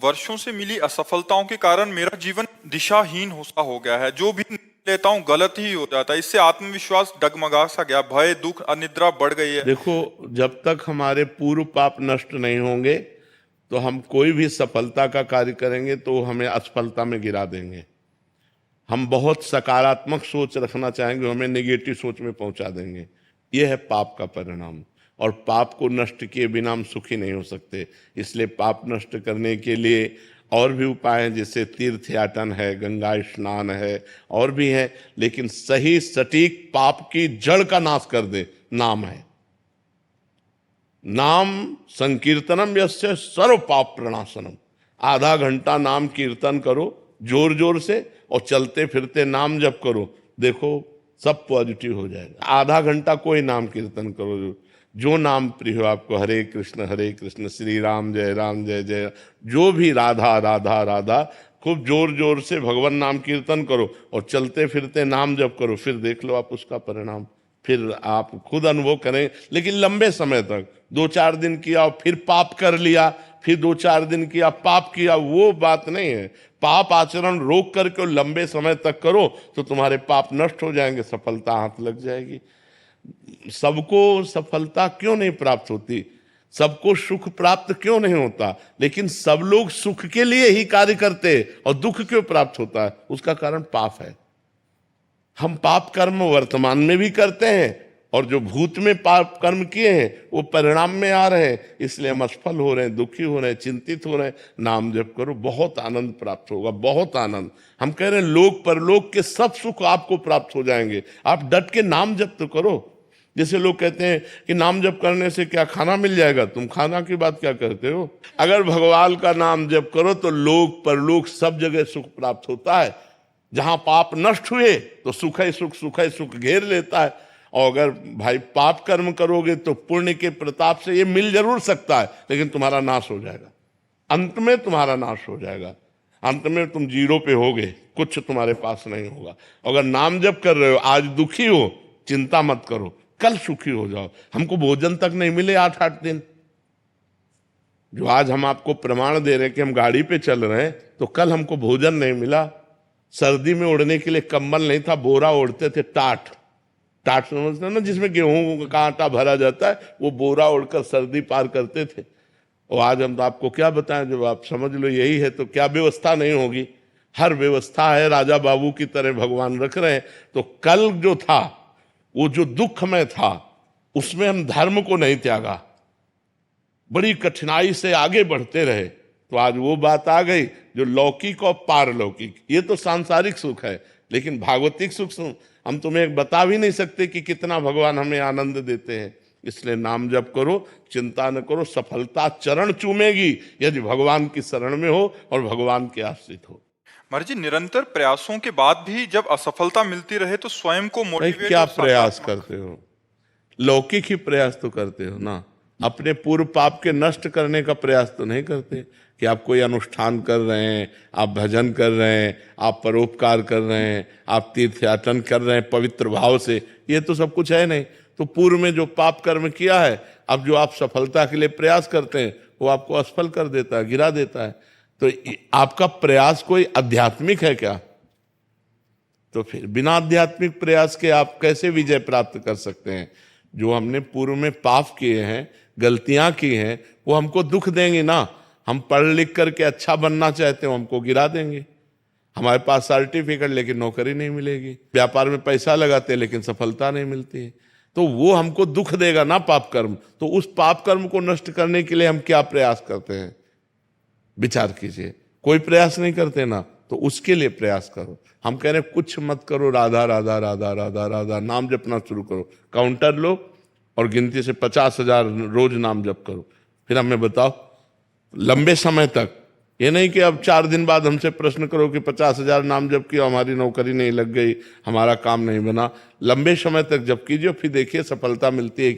वर्षों से मिली असफलताओं के कारण मेरा जीवन दिशाहीन सा हो गया है। जो भी लेता हूँ गलत ही हो जाता है। इससे आत्मविश्वास डगमगा सा गया, भय, दुख, अनिद्रा बढ़ गई है। देखो, जब तक हमारे पूर्व पाप नष्ट नहीं होंगे तो हम कोई भी सफलता का कार्य करेंगे तो हमें असफलता में गिरा देंगे। हम बहुत सकारात्मक सोच रखना चाहेंगे, हमें नेगेटिव सोच में पहुंचा देंगे। यह है पाप का परिणाम। और पाप को नष्ट किए बिना हम सुखी नहीं हो सकते। इसलिए पाप नष्ट करने के लिए और भी उपाय हैं, जैसे तीर्थ याटन है, गंगा स्नान है, और भी है। लेकिन सही सटीक पाप की जड़ का नाश कर दे नाम है। नाम संकीर्तनम यस्य सर्व पाप प्रणाशनम। आधा घंटा नाम कीर्तन करो जोर जोर से, और चलते फिरते नाम जप करो, देखो सब पॉजिटिव हो जाएगा। आधा घंटा कोई नाम कीर्तन करो, जो नाम प्रिय हो आपको, हरे कृष्ण श्री राम जय जय, जो भी राधा राधा राधा, खूब जोर जोर से भगवान नाम कीर्तन करो और चलते फिरते नाम जप करो। फिर देख लो आप उसका परिणाम, फिर आप खुद अनुभव करें। लेकिन लंबे समय तक 2-4 दिन किया और फिर पाप कर लिया, फिर 2-4 दिन किया पाप किया, वो बात नहीं है। पाप आचरण रोक करके लंबे समय तक करो तो तुम्हारे पाप नष्ट हो जाएंगे, सफलता हाथ लग जाएगी। सबको सफलता क्यों नहीं प्राप्त होती, सबको सुख प्राप्त क्यों नहीं होता, लेकिन सब लोग सुख के लिए ही कार्य करते और दुख क्यों प्राप्त होता है? उसका कारण पाप है। हम पाप कर्म वर्तमान में भी करते हैं, और जो भूत में पाप कर्म किए हैं वो परिणाम में आ रहे हैं। इसलिए हम असफल हो रहे हैं, दुखी हो रहे हैं, चिंतित हो रहे हैं। नाम जप करो, बहुत आनंद प्राप्त होगा, बहुत आनंद। हम कह रहे हैं लोक परलोक के सब सुख आपको प्राप्त हो जाएंगे। आप डट के नाम जप तो करो। जैसे लोग कहते हैं कि नाम जप करने से क्या खाना मिल जाएगा, तुम खाना की बात क्या करते हो? अगर भगवान का नाम जप करो तो लोक परलोक सब जगह सुख प्राप्त होता है। जहां पाप नष्ट हुए तो सुख ही सुख घेर लेता है। और अगर भाई पाप कर्म करोगे तो पुण्य के प्रताप से ये मिल जरूर सकता है, लेकिन तुम्हारा नाश हो जाएगा। अंत में तुम्हारा नाश हो जाएगा। अंत में तुम जीरो पे होगे, कुछ तुम्हारे पास नहीं होगा। अगर नाम जप कर रहे हो, आज दुखी हो, चिंता मत करो, कल सुखी हो जाओ। हमको भोजन तक नहीं मिले 8-8 दिन, जो आज हम आपको प्रमाण दे रहे हैं कि हम गाड़ी पे चल रहे हैं, तो कल हमको भोजन नहीं मिला। सर्दी में ओढ़ने के लिए कंबल नहीं था, बोरा ओढ़ते थे, टाट समझते हो ना, जिसमें गेहूं का आटा भरा जाता है, वो बोरा ओढ़कर सर्दी पार करते थे। और आज हम तो आपको क्या बताएं, जब आप समझ लो यही है तो क्या व्यवस्था नहीं होगी? हर व्यवस्था है, राजा बाबू की तरह भगवान रख रहे हैं। तो कल जो था वो जो दुख में था, उसमें हम धर्म को नहीं त्यागा, बड़ी कठिनाई से आगे बढ़ते रहे, तो आज वो बात आ गई जो लौकिक और पारलौकिक। ये तो सांसारिक सुख है, लेकिन भागवतिक सुख हम तुम्हें बता भी नहीं सकते कि कितना भगवान हमें आनंद देते हैं। इसलिए नाम जप करो, चिंता न करो, सफलता चरण चूमेगी यदि भगवान की शरण में हो और भगवान के आश्रित हो। महाराज जी, निरंतर प्रयासों के बाद भी जब असफलता मिलती रहे तो स्वयं को भाई मोटिवेट क्या और प्रयास सकारात्मक करते हो? लौकिक ही प्रयास तो करते हो ना, अपने पूर्व पाप के नष्ट करने का प्रयास तो नहीं करते। कि आप कोई अनुष्ठान कर रहे हैं, आप भजन कर रहे हैं, आप परोपकार कर रहे हैं, आप तीर्थयाटन कर रहे हैं पवित्र भाव से, ये तो सब कुछ है नहीं। तो पूर्व में जो पाप कर्म किया है, अब जो आप सफलता के लिए प्रयास करते हैं, वो आपको असफल कर देता है, गिरा देता है। तो आपका प्रयास कोई आध्यात्मिक है क्या? तो फिर बिना आध्यात्मिक प्रयास के आप कैसे विजय प्राप्त कर सकते हैं? जो हमने पूर्व में पाप किए हैं, गलतियां की हैं, वो हमको दुख देंगे ना। हम पढ़ लिख करके अच्छा बनना चाहते हो, हमको गिरा देंगे। हमारे पास सर्टिफिकेट लेकिन नौकरी नहीं मिलेगी, व्यापार में पैसा लगाते हैं लेकिन सफलता नहीं मिलती है, तो वो हमको दुख देगा ना पाप कर्म। तो उस पाप कर्म को नष्ट करने के लिए हम क्या प्रयास करते हैं, विचार कीजिए। कोई प्रयास नहीं करते ना, तो उसके लिए प्रयास करो। हम कह रहे हैं कुछ मत करो, राधा राधा राधा राधा राधा नाम जपना शुरू करो। काउंटर लो और गिनती से 50,000 रोज नाम जप करो। फिर हमें बताओ लंबे समय तक, ये नहीं कि अब 4 दिन बाद हमसे प्रश्न करो कि 50,000 नाम जप किया, हमारी नौकरी नहीं लग गई, हमारा काम नहीं बना। लंबे समय तक जप कीजिए, फिर देखिए सफलता मिलती है।